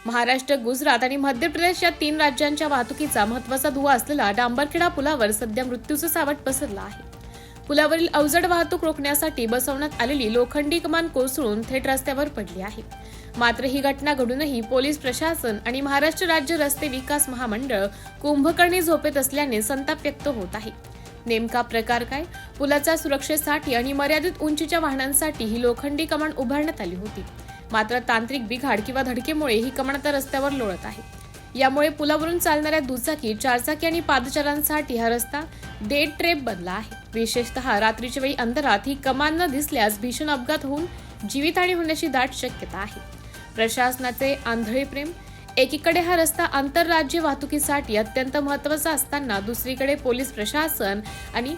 महाराष्ट्र, गुजरात आणि मध्य प्रदेश या 3 राज्यांच्या वाहतुकीचा महत्त्वाचा दुवा असलेला डांबरखेडा पुलावर सध्या मृत्यूचं सावट पसरलं आहे. पुलावरील अवजड वाहतूक रोखण्यासाठी बसवण्यात आलेली लोखंडी कमान कोसळून थेट रस्त्यावर पडली आहे. मात्र ही घटना घडूनही पोलीस प्रशासन आणि महाराष्ट्र राज्य रस्ते विकास महामंडळ कुंभकर्णी झोपेत असल्याने संताप व्यक्त होत आहे. नेमका प्रकार काय? पुलाच्या सुरक्षेसाठी आणि मर्यादित उंचीच्या वाहनांसाठी ही लोखंडी कमान उभारण्यात आली होती. मात्र तांत्रिक बिघाड किंवा धडकेमुळे ही कमान आता रस्त्यावर लोळत आहे. यामुळे पुलावरून चालणाऱ्या दुचाकी, चारचाकी आणि पादचाऱ्यांसाठी हा रस्ता डेड ट्रॅप बनला आहे. विशेषतः रात्रीच्या वेळी अंधारात ही कमान न दिसल्यास भीषण अपघात होऊन जीवितहानी होण्याची दाट शक्यता आहे. प्रशासनाचे आंधळे प्रेम. एकीकडे हा रस्ता आंतरराज्य वाहतुकीसाठी अत्यंत महत्त्वाचा असताना दुसरीकडे पोलीस प्रशासन आणि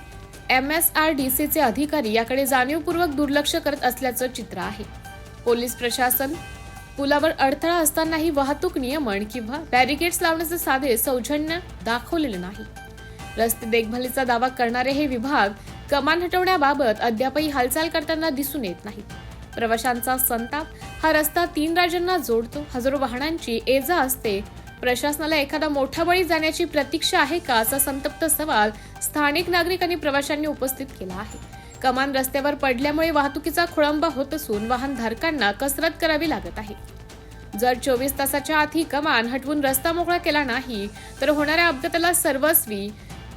MSRDCचे अधिकारी याकडे जाणीवपूर्वक दुर्लक्ष करत असल्याचं चित्र आहे. पोलीस प्रशासन पुलावर अडथळा असतानाही वाहतूक नियमन किंवा बॅरिकेड्स लावण्याचे साधे सौजन्य दाखवलेले नाही. रस्ते देखभालीचा दावा करणारे हे विभाग कमान हटवण्याबाबत अद्यापही हालचाल करताना दिसून येत नाहीत. प्रवाशांचा संताप. हा रस्ता 3 राज्यांना जोडतो. हजारो वाहनांची ये-जा असते. प्रशासनाला एखादा मोठा बळी जाण्याची प्रतीक्षा आहे का, असा संतप्त सवाल स्थानिक नागरिक आणि प्रवाशांनी उपस्थित केला आहे. कमान रस्त्यावर पडल्यामुळे वाहतुकीचा खोळंबा होत असून वाहनधारकांना कसरत करावी लागत आहे. जर 24 तासाच्या आत ही कमान हटवून रस्ता मोकळा केला नाही तर होणाऱ्या अपघाताला सर्वस्वी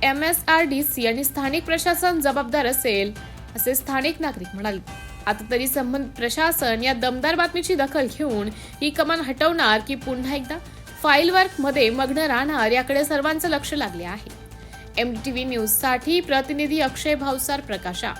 MSRDC आणि स्थानिक प्रशासन जबाबदार असेल, असे स्थानिक नागरिक म्हणाले. आता तरी संबंधित प्रशासन या दमदार बातमीची दखल घेऊन ही कमान हटवणार की पुन्हा एकदा फाईल वर्क मध्ये मग्न राहणार, याकडे सर्वांचं लक्ष लागले आहे. MTV न्यूज साठी प्रतिनिधी अक्षय भावसार, प्रकाशा.